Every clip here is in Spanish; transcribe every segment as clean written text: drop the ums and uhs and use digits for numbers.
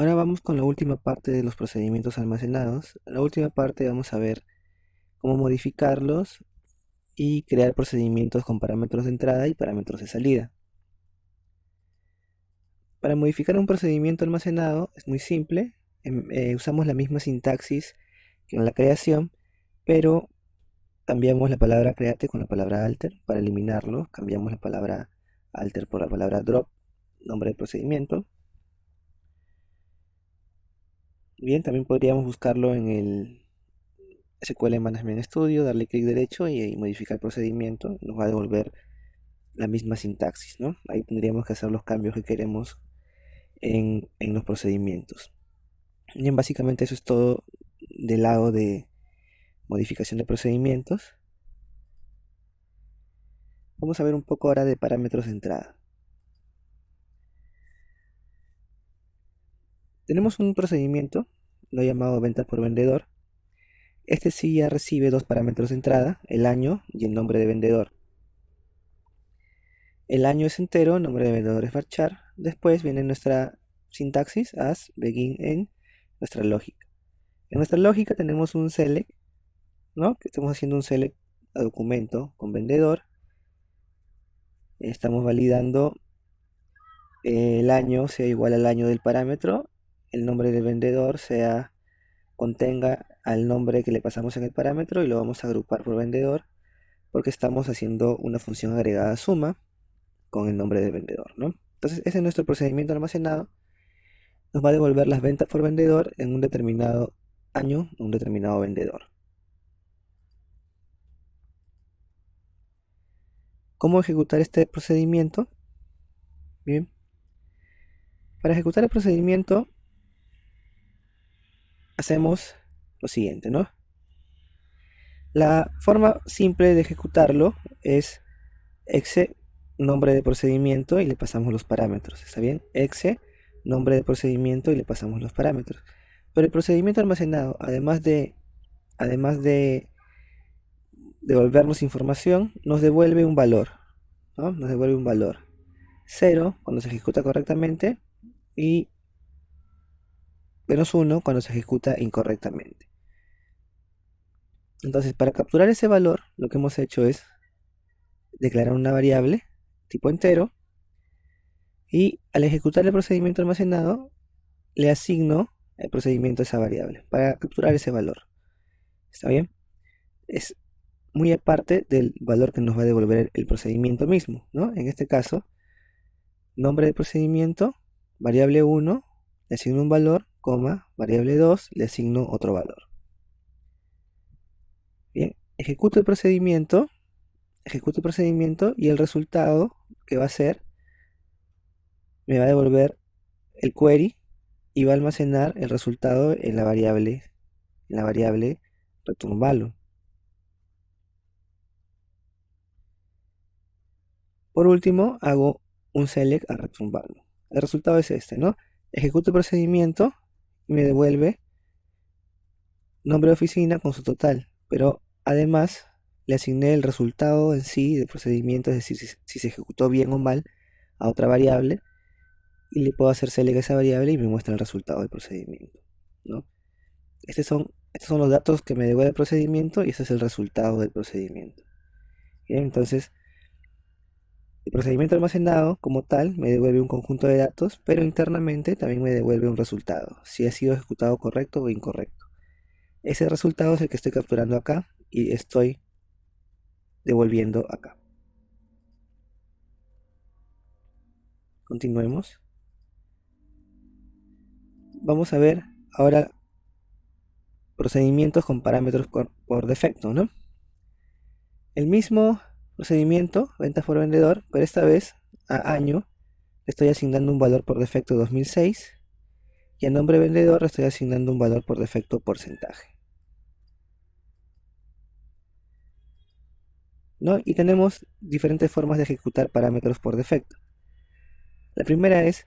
Ahora vamos con la última parte de los procedimientos almacenados. En la última parte vamos a ver cómo modificarlos y crear procedimientos con parámetros de entrada y parámetros de salida. Para modificar un procedimiento almacenado es muy simple. Usamos la misma sintaxis que en la creación, pero cambiamos la palabra create con la palabra alter. Para eliminarlo, cambiamos la palabra alter por la palabra drop, nombre del procedimiento. Bien, también podríamos buscarlo en el SQL Management Studio, darle clic derecho y modificar procedimiento. Nos va a devolver la misma sintaxis, ¿no? Ahí tendríamos que hacer los cambios que queremos en los procedimientos. Bien, básicamente eso es todo del lado de modificación de procedimientos. Vamos a ver un poco ahora de parámetros de entrada. Tenemos un procedimiento, lo he llamado ventas por vendedor. Este sí ya recibe dos parámetros de entrada, el año y el nombre de vendedor. El año es entero, nombre de vendedor es varchar. Después viene nuestra sintaxis as begin en nuestra lógica. En nuestra lógica tenemos un select, ¿no? Que estamos haciendo un select a documento con vendedor. Estamos validando el año sea igual al año del parámetro, el nombre del vendedor contenga al nombre que le pasamos en el parámetro y lo vamos a agrupar por vendedor porque estamos haciendo una función agregada suma con el nombre del vendedor, ¿no? Entonces ese es nuestro procedimiento almacenado. Nos va a devolver las ventas por vendedor en un determinado año, un determinado vendedor. ¿Cómo ejecutar este procedimiento? Bien, para ejecutar el procedimiento hacemos lo siguiente, ¿no? La forma simple de ejecutarlo es exe nombre de procedimiento y le pasamos los parámetros, ¿está bien? Exe nombre de procedimiento y le pasamos los parámetros. Pero el procedimiento almacenado, además de devolvernos información, nos devuelve un valor, ¿no? Nos devuelve un valor. 0 cuando se ejecuta correctamente y -1 cuando se ejecuta incorrectamente. Entonces, para capturar ese valor, lo que hemos hecho es declarar una variable tipo entero y al ejecutar el procedimiento almacenado, le asigno el procedimiento a esa variable para capturar ese valor. ¿Está bien? Es muy aparte del valor que nos va a devolver el procedimiento mismo, ¿no? En este caso, nombre del procedimiento, variable 1, le asigno un valor, coma, variable 2, le asigno otro valor. Bien, ejecuto el procedimiento y el resultado que va a ser, me va a devolver el query y va a almacenar el resultado en la variable return value. Por último, hago un select a return value. El resultado es este, ¿no? Ejecuto el procedimiento y me devuelve nombre de oficina con su total, pero además le asigné el resultado en sí del procedimiento, es decir, si se ejecutó bien o mal, a otra variable y le puedo hacer select a esa variable y me muestra el resultado del procedimiento, ¿no? Estos son los datos que me devuelve el procedimiento y este es el resultado del procedimiento. Bien, entonces el procedimiento almacenado como tal me devuelve un conjunto de datos, pero internamente también me devuelve un resultado, si ha sido ejecutado correcto o incorrecto. Ese resultado es el que estoy capturando acá y estoy devolviendo acá. Continuemos. Vamos a ver ahora procedimientos con parámetros por defecto, ¿no? El mismo procedimiento, ventas por vendedor, pero esta vez a año le estoy asignando un valor por defecto 2006 y a nombre vendedor le estoy asignando un valor por defecto porcentaje, ¿no? Y tenemos diferentes formas de ejecutar parámetros por defecto. La primera es,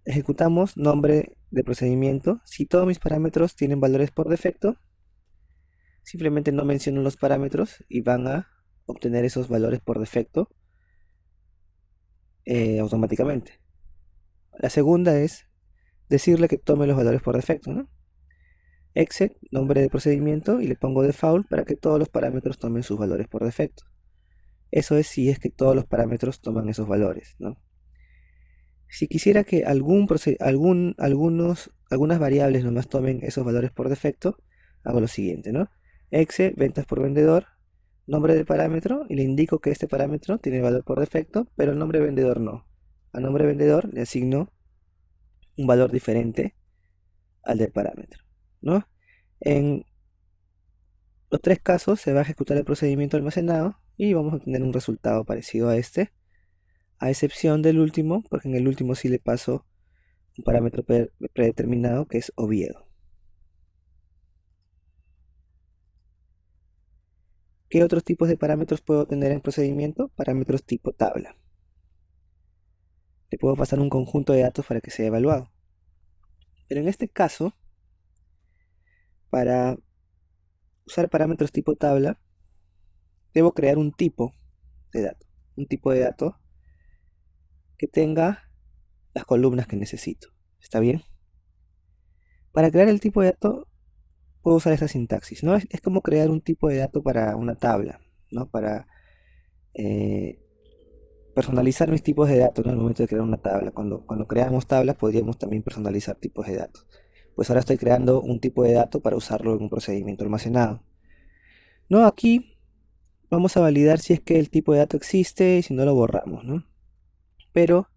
ejecutamos nombre de procedimiento. Si todos mis parámetros tienen valores por defecto, simplemente no menciono los parámetros y van a obtener esos valores por defecto automáticamente. La segunda es decirle que tome los valores por defecto, ¿no? Exec, nombre de procedimiento, y le pongo default para que todos los parámetros tomen sus valores por defecto. Eso es si es que todos los parámetros toman esos valores, ¿no? Si quisiera que algunas variables nomás tomen esos valores por defecto, hago lo siguiente, ¿no? Exe, ventas por vendedor, nombre del parámetro, y le indico que este parámetro tiene valor por defecto, pero el nombre vendedor no. Al nombre vendedor le asigno un valor diferente al del parámetro, ¿no? En los tres casos se va a ejecutar el procedimiento almacenado y vamos a obtener un resultado parecido a este, a excepción del último, porque en el último sí le paso un parámetro predeterminado que es Oviedo. ¿Qué otros tipos de parámetros puedo tener en procedimiento? Parámetros tipo tabla. Le puedo pasar un conjunto de datos para que sea evaluado. Pero en este caso, para usar parámetros tipo tabla, debo crear un tipo de dato. Un tipo de dato que tenga las columnas que necesito. ¿Está bien? Para crear el tipo de dato, puedo usar esta sintaxis, ¿no? Es como crear un tipo de dato para una tabla, ¿no? Para personalizar mis tipos de datos, ¿no? Al momento de crear una tabla. Cuando creamos tablas, podríamos también personalizar tipos de datos. Pues ahora estoy creando un tipo de dato para usarlo en un procedimiento almacenado. No, aquí vamos a validar si es que el tipo de dato existe y si no lo borramos, ¿no? Pero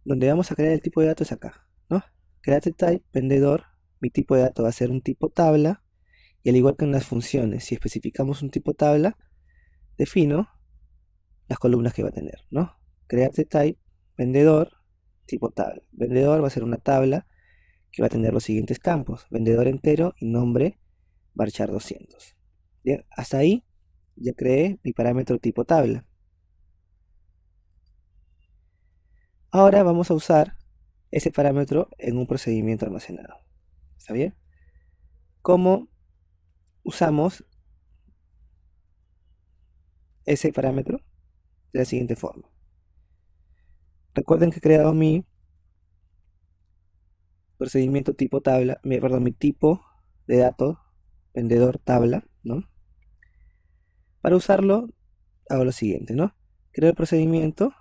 donde vamos a crear el tipo de dato es acá, ¿no? Create type, vendedor, mi tipo de dato va a ser un tipo tabla, y al igual que en las funciones, si especificamos un tipo tabla, defino las columnas que va a tener, ¿no? Create type, vendedor, tipo tabla. Vendedor va a ser una tabla que va a tener los siguientes campos: vendedor entero y nombre varchar 200. Bien, hasta ahí ya creé mi parámetro tipo tabla. Ahora vamos a usar ese parámetro en un procedimiento almacenado. ¿Está bien? ¿Cómo usamos ese parámetro? De la siguiente forma. Recuerden que he creado mi procedimiento tipo tabla, mi tipo de datos vendedor tabla, ¿no? Para usarlo hago lo siguiente, ¿no? Creo el procedimiento,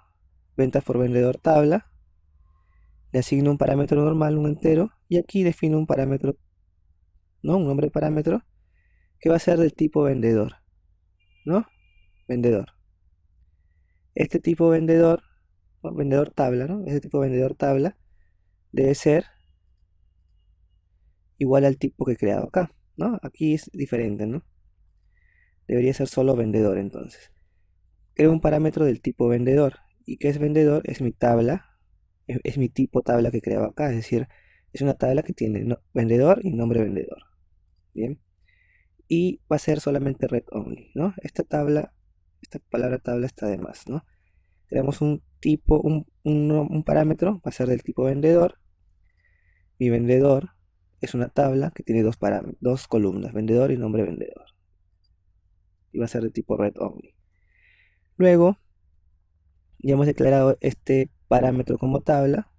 ventas por vendedor tabla, le asigno un parámetro normal, un entero, y aquí defino un parámetro, ¿no? Un nombre de parámetro que va a ser del tipo vendedor, ¿no? Vendedor. Este tipo vendedor, ¿no? Vendedor tabla, ¿no? Este tipo vendedor tabla debe ser igual al tipo que he creado acá, ¿no? Aquí es diferente, ¿no? Debería ser solo vendedor entonces. Creo un parámetro del tipo vendedor. ¿Y qué es vendedor? Es mi tabla, es mi tipo tabla que he creado acá, es decir, es una tabla que tiene vendedor y nombre vendedor. Bien. Y va a ser solamente read only, ¿no? Esta palabra tabla está de más, ¿no? Tenemos un tipo, un parámetro, va a ser del tipo vendedor. Mi vendedor es una tabla que tiene dos columnas, vendedor y nombre vendedor. Y va a ser de tipo read only. Luego, ya hemos declarado este parámetro como tabla.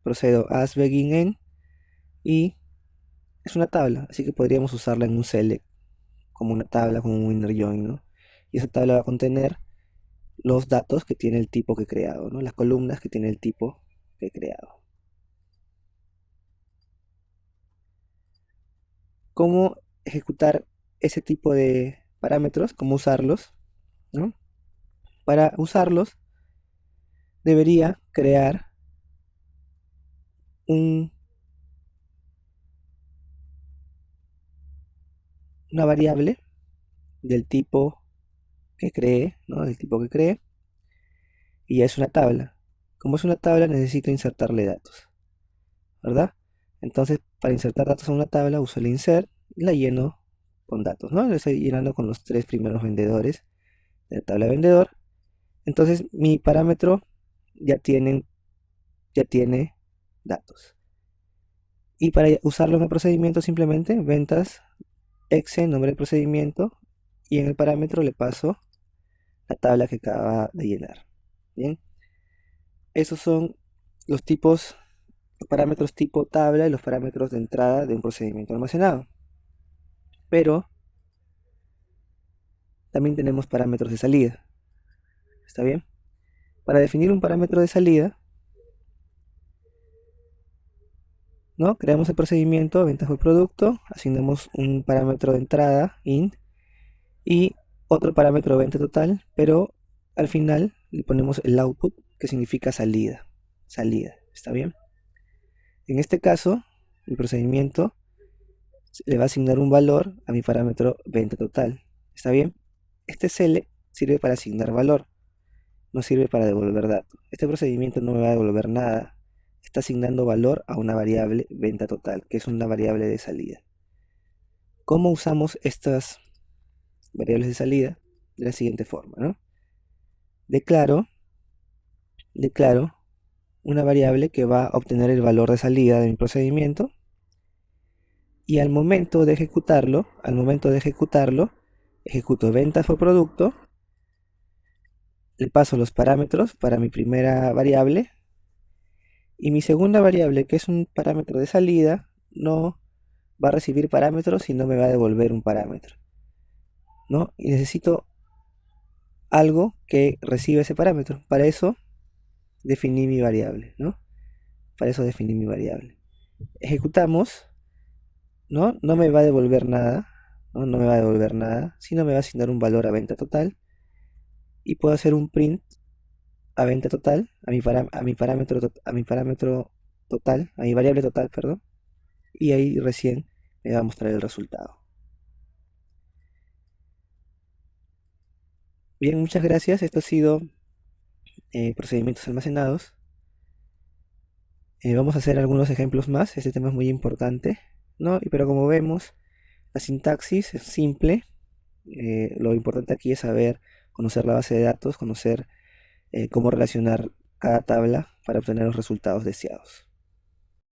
Procedo a as begin end y es una tabla, así que podríamos usarla en un select como una tabla, como un inner join, ¿no? Y esa tabla va a contener los datos que tiene el tipo que he creado, ¿no? Las columnas que tiene el tipo que he creado. ¿Cómo ejecutar ese tipo de parámetros? ¿Cómo usarlos? ¿No? Para usarlos debería crear una variable del tipo que cree, ¿no? Del tipo que cree, y ya es una tabla. Como es una tabla, necesito insertarle datos, ¿verdad? Entonces, para insertar datos en una tabla, uso el insert y la lleno con datos, ¿no? Lo estoy llenando con los tres primeros vendedores de la tabla vendedor. Entonces, mi parámetro ya tiene datos. Y para usarlo en el procedimiento, simplemente ventas, exe, nombre del procedimiento, y en el parámetro le paso la tabla que acaba de llenar. Bien, esos son los tipos los parámetros tipo tabla y los parámetros de entrada de un procedimiento almacenado. Pero también tenemos parámetros de salida. ¿Está bien? Para definir un parámetro de salida, ¿no? Creamos el procedimiento, ventas por producto, asignamos un parámetro de entrada, int, y otro parámetro de venta total, pero al final le ponemos el output, que significa salida. Salida, ¿está bien? En este caso, el procedimiento le va a asignar un valor a mi parámetro venta total. ¿Está bien? Este select sirve para asignar valor, no sirve para devolver datos. Este procedimiento no me va a devolver nada. Está asignando valor a una variable venta total, que es una variable de salida. ¿Cómo usamos estas variables de salida? De la siguiente forma, ¿no? Declaro una variable que va a obtener el valor de salida de mi procedimiento, y al momento de ejecutarlo, ejecuto ventas por producto, le paso los parámetros para mi primera variable, y mi segunda variable, que es un parámetro de salida, no va a recibir parámetros y no me va a devolver un parámetro, ¿no? Y necesito algo que reciba ese parámetro. Para eso definí mi variable, ¿no? Para eso definí mi variable. Ejecutamos, ¿no? No me va a devolver nada, ¿no? No me va a devolver nada, sino me va a asignar un valor a venta total, y puedo hacer un print a venta total, a mi parámetro total, a mi variable total, perdón, y ahí recién me va a mostrar el resultado. Bien, muchas gracias. Esto ha sido procedimientos almacenados. Vamos a hacer algunos ejemplos más. Este tema es muy importante, ¿no? Pero como vemos, la sintaxis es simple. Lo importante aquí es saber conocer la base de datos, conocer cómo relacionar cada tabla para obtener los resultados deseados.